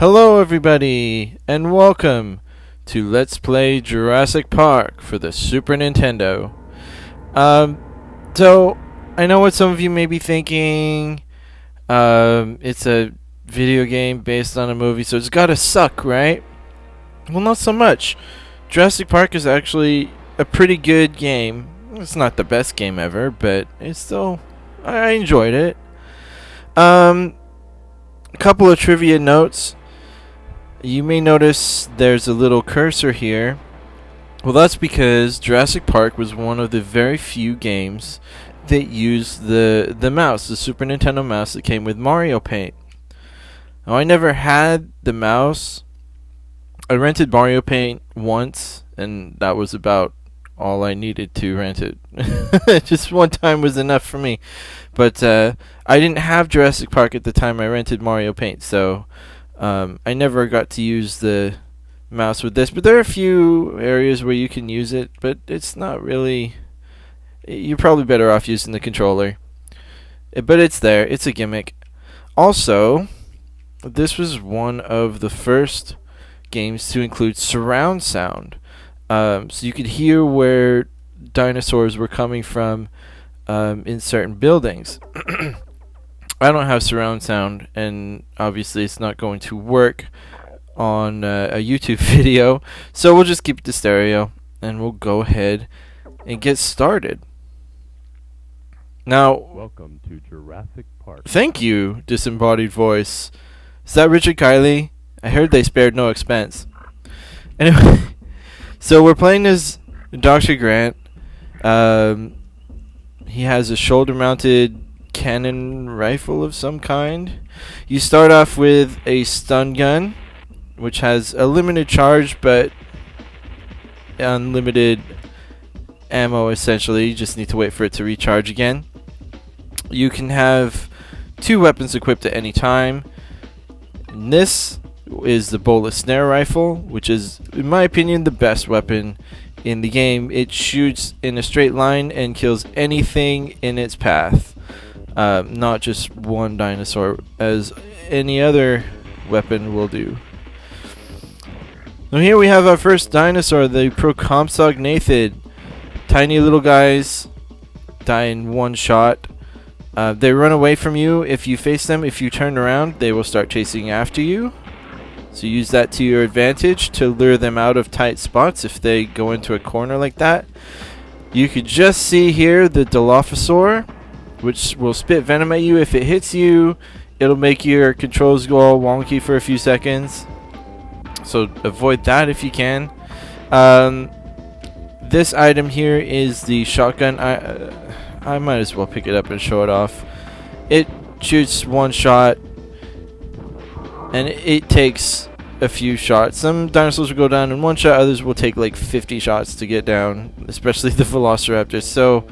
Hello everybody, and welcome to Let's Play Jurassic Park for the Super Nintendo. So, I know what some of you may be thinking. It's a video game based on a movie, so it's gotta suck, right? Well, not so much. Jurassic Park is actually a pretty good game. It's not the best game ever, but it's still... I enjoyed it. A couple of trivia notes. You may notice there's a little cursor here. Well, that's because Jurassic Park was one of the very few games that used the mouse, the Super Nintendo mouse that came with Mario Paint. Now, I never had the mouse. I rented Mario Paint once, and that was about all I needed to rent it. Just one time was enough for me. But I didn't have Jurassic Park at the time I rented Mario Paint, so I never got to use the mouse with this. But there are a few areas where you can use it, but it's not really... You're probably better off using the controller. But it's there. It's a gimmick. Also, this was one of the first games to include surround sound. So you could hear where dinosaurs were coming from in certain buildings. I don't have surround sound, and obviously it's not going to work on a YouTube video, so we'll just keep it to stereo, and we'll go ahead and get started. Now, Welcome to Jurassic Park. thank you, disembodied voice. Is that Richard Kiley? I heard they spared no expense. Anyway, so we're playing as Dr. Grant. He has a shoulder-mounted cannon rifle of some kind. You start off with a stun gun, which has a limited charge but unlimited ammo essentially. You just need to wait for it to recharge again. You can have two weapons equipped at any time. And this is the bullet snare rifle, which is, in my opinion, the best weapon in the game. It shoots in a straight line and kills anything in its path. Not just one dinosaur, as any other weapon will do. Now here we have our first dinosaur, the Procompsognathid. Tiny little guys die in one shot. They run away from you if you face them. If you turn around, they will start chasing after you. So use that to your advantage to lure them out of tight spots if they go into a corner like that. You could just see here the Dilophosaur, which will spit venom at you. If it hits you, it'll make your controls go all wonky for a few seconds. So avoid that if you can. This item here is the shotgun. I might as well pick it up and show it off. It shoots one shot, and it takes a few shots. Some dinosaurs will go down in one shot, others will take like 50 shots to get down, especially the Velociraptor. So,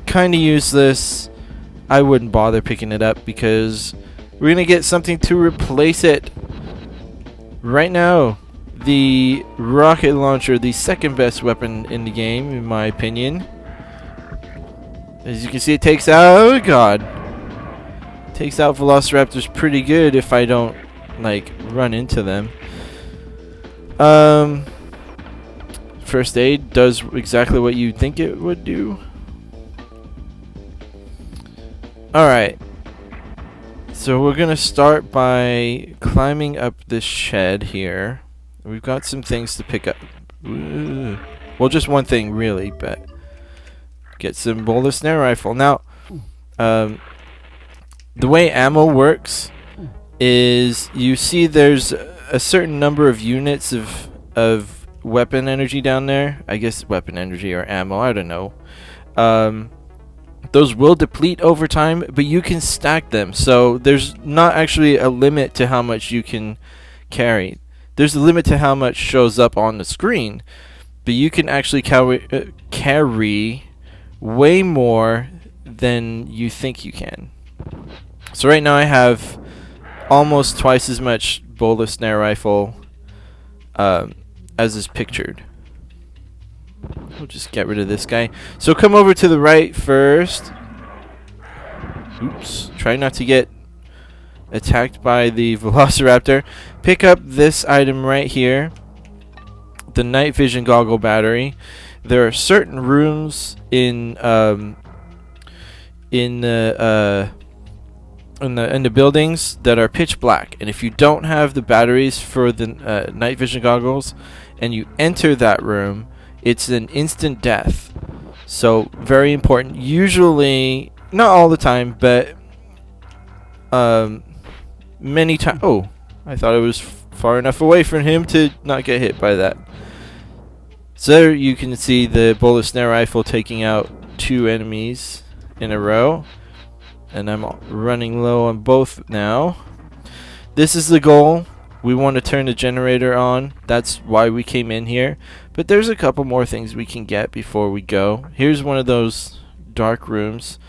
kind of useless. I wouldn't bother picking it up because we're going to get something to replace it. Right now, the rocket launcher, the second best weapon in the game, in my opinion. As you can see, it takes out... Oh, God. Takes out Velociraptors pretty good if I don't, like, run into them. First aid does exactly what you think it would do. Alright. So we're going to start by climbing up this shed here. We've got some things to pick up. Ooh. Well, just one thing, really, but... Get some bullet snare rifle. Now, the way ammo works is you see there's a certain number of units of weapon energy down there. I guess weapon energy or ammo, I don't know. Those will deplete over time, but you can stack them. So there's not actually a limit to how much you can carry. There's a limit to how much shows up on the screen, but you can actually carry way more than you think you can. So right now I have almost twice as much bullet snare rifle as is pictured. We'll just get rid of this guy. So come over to the right first. Oops. Try not to get attacked by the Velociraptor, pick up this item right here, the night vision goggle battery. There are certain rooms in the buildings that are pitch black, and if you don't have the batteries for the night vision goggles and you enter that room, it's an instant death. So very important. Usually, not all the time, but many times. Oh, I thought it was far enough away from him to not get hit by that. So there you can see the bullet snare rifle taking out 2 enemies in a row. And I'm running low on both now. This is the goal. We want to turn the generator on. That's why we came in here. But there's a couple more things we can get before we go. Here's one of those dark rooms.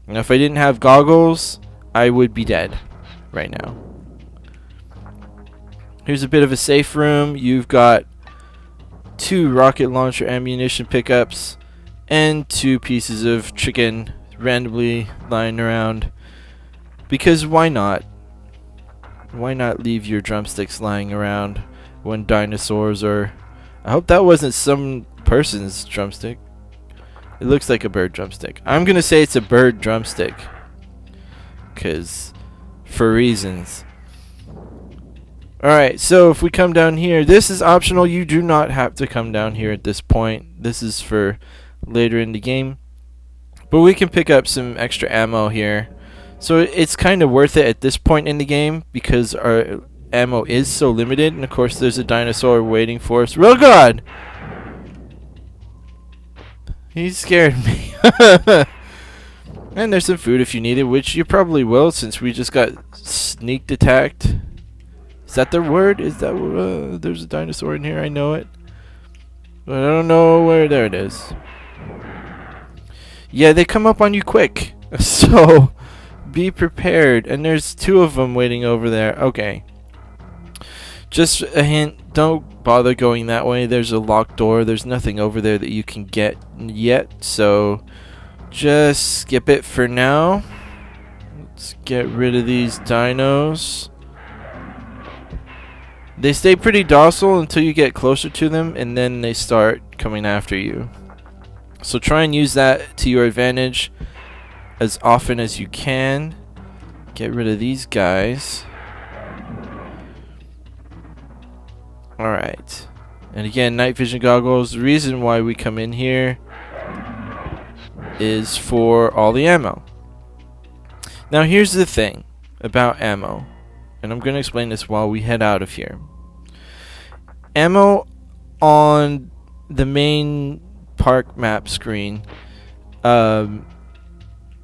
Now if I didn't have goggles, I would be dead right now. Here's a bit of a safe room. You've got 2 rocket launcher ammunition pickups and 2 pieces of chicken randomly lying around, because why not? Why not leave your drumsticks lying around when dinosaurs are... I hope that wasn't some person's drumstick. It looks like a bird drumstick. I'm gonna say it's a bird drumstick, cause for reasons. Alright, so if we come down here, this is optional. You do not have to come down here at this point. This is for later in the game. But we can pick up some extra ammo here. So it's kind of worth it at this point in the game because our ammo is so limited. And of course there's a dinosaur waiting for us. Oh god! He scared me. And there's some food if you need it, which you probably will since we just got sneak attacked. Is that the word? Is that there's a dinosaur in here? I know it. But I don't know where. There it is. Yeah, they come up on you quick. So be prepared. And there's 2 of them waiting over there. Okay. Just a hint. Don't bother going that way. There's a locked door. There's nothing over there that you can get yet. So just skip it for now. Let's get rid of these dinos. They stay pretty docile until you get closer to them, and then they start coming after you. So try and use that to your advantage as often as you can. Get rid of these guys. Alright. And again, night vision goggles. The reason why we come in here is for all the ammo. Now here's the thing about ammo. And I'm going to explain this while we head out of here. Ammo on the main park map screen can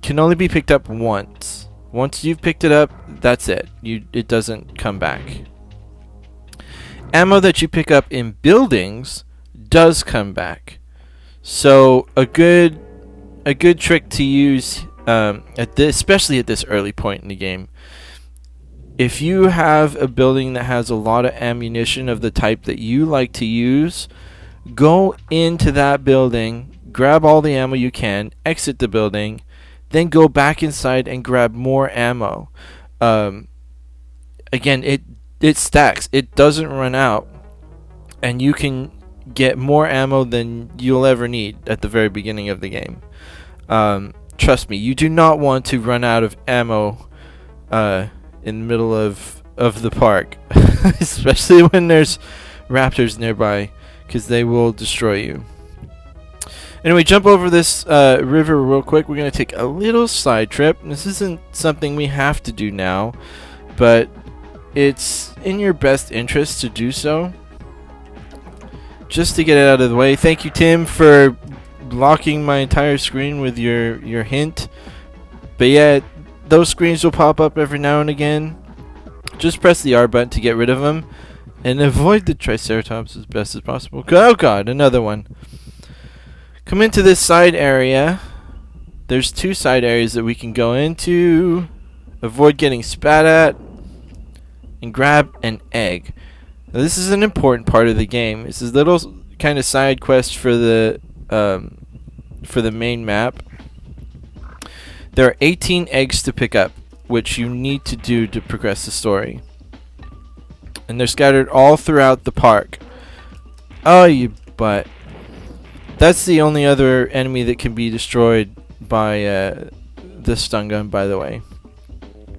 only be picked up once. Once you've picked it up, that's it. It doesn't come back. Ammo that you pick up in buildings does come back. So a good trick to use, especially at this early point in the game. If you have a building that has a lot of ammunition of the type that you like to use, go into that building, grab all the ammo you can, exit the building, then go back inside and grab more ammo. Again, it stacks. It doesn't run out. And you can get more ammo than you'll ever need at the very beginning of the game. Trust me, you do not want to run out of ammo in the middle of the park, especially when there's raptors nearby, because they will destroy you. Anyway, jump over this river real quick. We're going to take a little side trip. This isn't something we have to do now, but it's in your best interest to do so, just to get it out of the way. Thank you, Tim, for blocking my entire screen with your hint. But yeah, those screens will pop up every now and again. Just press the R button to get rid of them, and avoid the Triceratops as best as possible. Oh god, another one. Come into this side area. There's 2 side areas that we can go into. Avoid getting spat at, and grab an egg. Now, this is an important part of the game. It's this little kind of side quest for the main map. There are 18 eggs to pick up, which you need to do to progress the story. And they're scattered all throughout the park. Oh, you butt. That's the only other enemy that can be destroyed by the stun gun, by the way.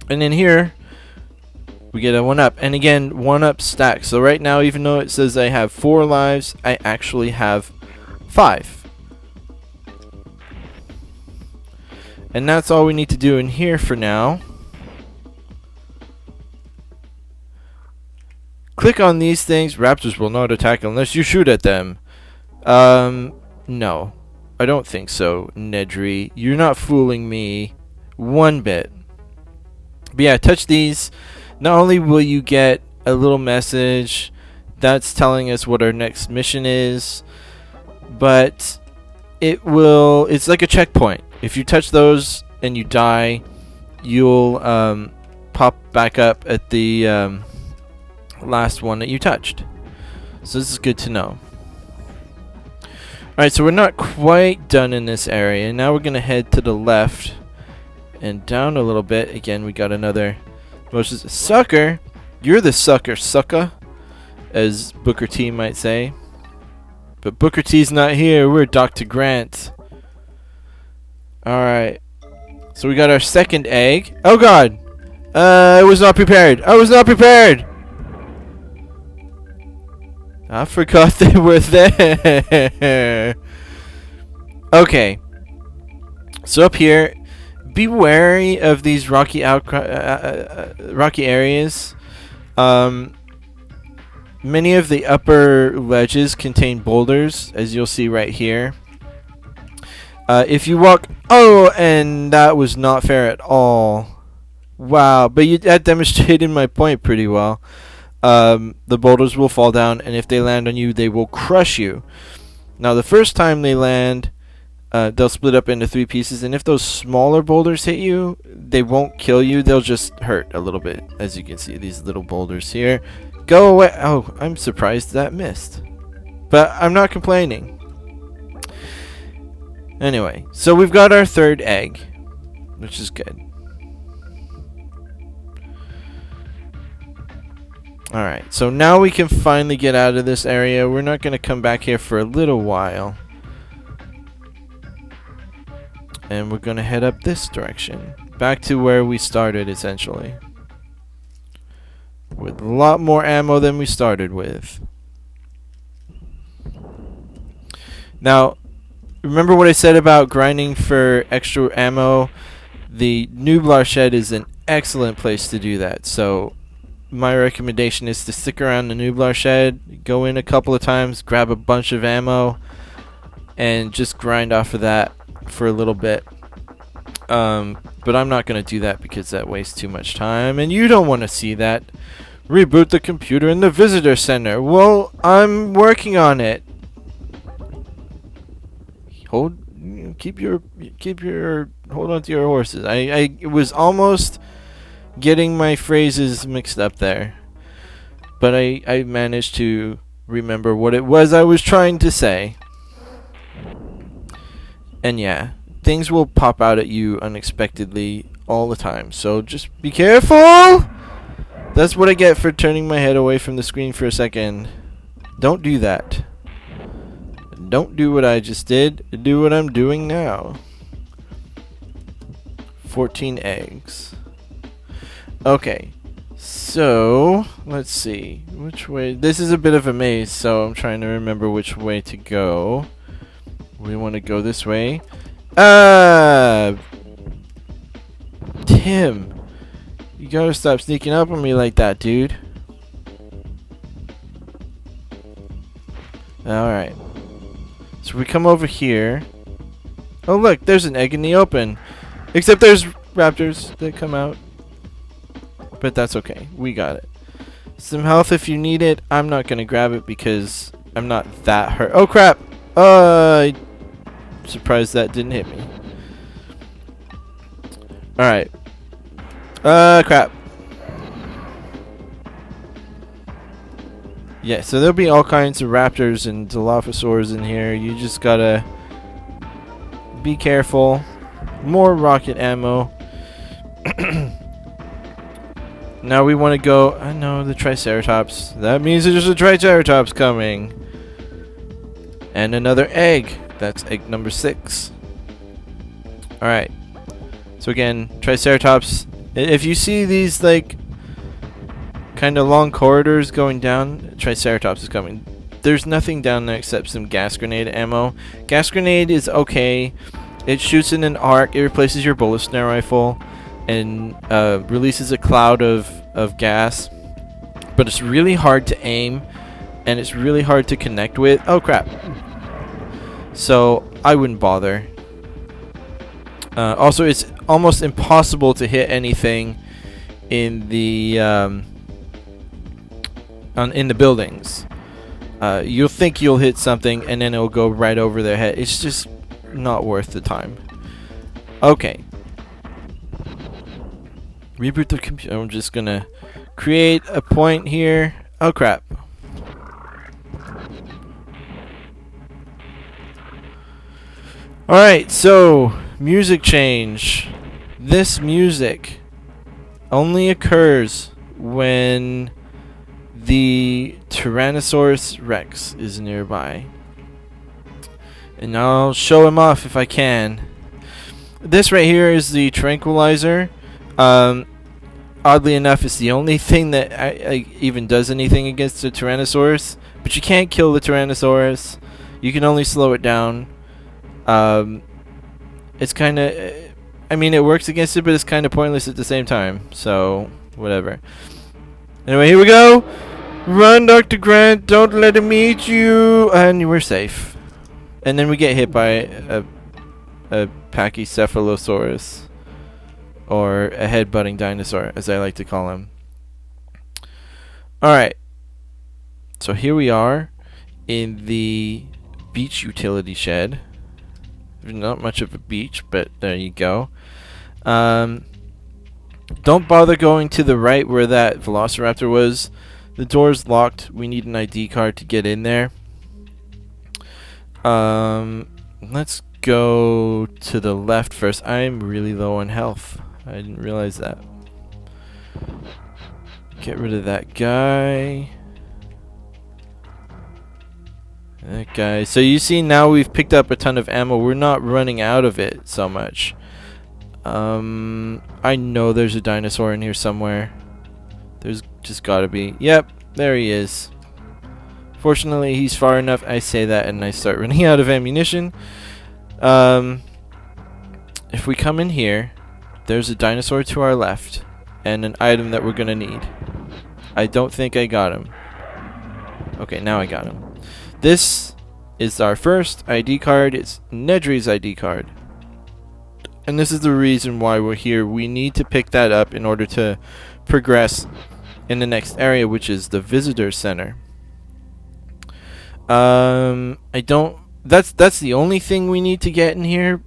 And in here, we get a 1-up. And again, 1-up stack. So right now, even though it says I have 4 lives, I actually have 5. And that's all we need to do in here for now. Click on these things. Raptors will not attack unless you shoot at them. No. I don't think so, Nedry. You're not fooling me one bit. But yeah, touch these. Not only will you get a little message that's telling us what our next mission is, but it's like a checkpoint. If you touch those and you die, you'll pop back up at the last one that you touched. So this is good to know. Alright, so we're not quite done in this area. Now we're going to head to the left and down a little bit. Again, we got another sucker. You're the sucker, sucker, as Booker T might say. But Booker T's not here. We're Dr. Grant. Alright. So we got our second egg. Oh god! I was not prepared. I was not prepared! I forgot they were there. Okay. So up here, be wary of these rocky areas. Many of the upper ledges contain boulders, as you'll see right here. If you walk... Oh, and that was not fair at all. Wow, but that demonstrated my point pretty well. The boulders will fall down, and if they land on you, they will crush you. Now, the first time they land, they'll split up into 3 pieces, and if those smaller boulders hit you, they won't kill you. They'll just hurt a little bit, as you can see, these little boulders here. Go away. Oh, I'm surprised that missed. But I'm not complaining. Anyway, so we've got our third egg, which is good. Alright, so now we can finally get out of this area. We're not going to come back here for a little while. And we're going to head up this direction. Back to where we started, essentially. With a lot more ammo than we started with. Now, remember what I said about grinding for extra ammo? The Nublar Shed is an excellent place to do that. So my recommendation is to stick around the Nublar Shed, go in a couple of times, grab a bunch of ammo, and just grind off of that for a little bit. But I'm not going to do that because that wastes too much time, and you don't want to see that. Reboot the computer in the visitor center. Well, I'm working on it. Hold on to your horses. I was almost getting my phrases mixed up there, but I managed to remember what it was I was trying to say. And yeah, things will pop out at you unexpectedly all the time, so just be careful. That's what I get for turning my head away from the screen for a second. Don't do that. Don't do what I just did. Do what I'm doing now. 14 eggs. Okay, so let's see which way. This is a bit of a maze, so I'm trying to remember which way to go. We want to go this way. Tim, you gotta stop sneaking up on me like that, dude. Alright, so we come over here. Oh look, there's an egg in the open. Except there's raptors that come out. But that's okay. We got it. Some health if you need it. I'm not going to grab it because I'm not that hurt. Oh, crap. I'm surprised that didn't hit me. Alright. Crap. Yeah, so there'll be all kinds of raptors and Dilophosaurs in here. You just gotta be careful. More rocket ammo. Now we want to go... I know, the Triceratops. That means there's a Triceratops coming. And another egg. That's egg number 6. Alright. So again, Triceratops. If you see these, like, kind of long corridors going down, Triceratops is coming. There's nothing down there except some gas grenade ammo. Gas grenade is okay. It shoots in an arc. It replaces your bullet snare rifle and releases a cloud of gas. But it's really hard to aim, and it's really hard to connect with. Oh crap. So I wouldn't bother. Also, it's almost impossible to hit anything in the in the buildings. You'll think you'll hit something, and then it'll go right over their head. It's just not worth the time. Okay. Reboot the computer. I'm just gonna create a point here. Oh crap. Alright, so music change. This music only occurs when the Tyrannosaurus Rex is nearby. And I'll show him off if I can. This right here is the tranquilizer. Oddly enough, it's the only thing that I even does anything against the Tyrannosaurus. But you can't kill the Tyrannosaurus. You can only slow it down. It's kind of... I mean, it works against it, but it's kind of pointless at the same time. So, whatever. Anyway, here we go. Run, Dr. Grant. Don't let him eat you. And we're safe. And then we get hit by a Pachycephalosaurus. Or a head-butting dinosaur, as I like to call him. Alright. So here we are in the beach utility shed. Not much of a beach, but there you go. Don't bother going to the right where that Velociraptor was. The door's locked. We need an ID card to get in there. Let's go to the left first. I'm really low on health. I didn't realize that. Get rid of that guy. That guy. So you see now we've picked up a ton of ammo. We're not running out of it so much. I know there's a dinosaur in here somewhere. There's just gotta be. Yep, there he is. Fortunately, he's far enough. I say that and I start running out of ammunition. If we come in here, there's a dinosaur to our left and an item that we're gonna need. I don't think I got him. Okay, now I got him. This is our first ID card. It's Nedry's ID card. And this is the reason why we're here. We need to pick that up in order to progress in the next area, which is the visitor center. I don't... That's the only thing we need to get in here.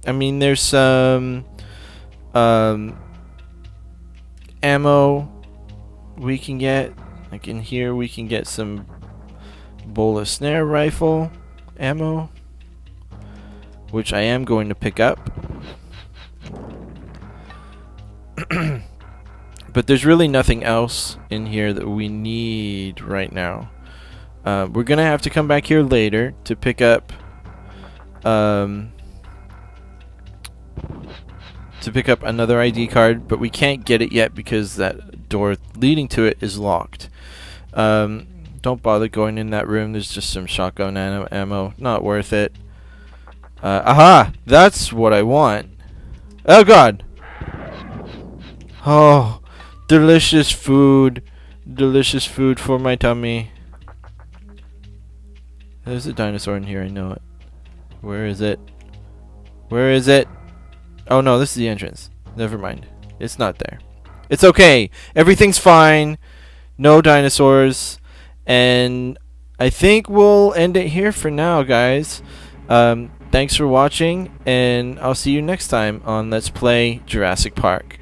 I mean, there's some ammo we can get. Like in here we can get some bullet snare rifle ammo, which I am going to pick up. But there's really nothing else in here that we need right now. We're gonna have to come back here later to pick up another ID card, but we can't get it yet because that door leading to it is locked. Don't bother going in that room. There's just some shotgun ammo. Not worth it. Aha! That's what I want. Oh god! Oh, delicious food. Delicious food for my tummy. There's a dinosaur in here, I know it. Where is it? Where is it? Oh no, this is the entrance. Never mind. It's not there. It's okay. Everything's fine. No dinosaurs. And I think we'll end it here for now, guys. Thanks for watching, and I'll see you next time on Let's Play Jurassic Park.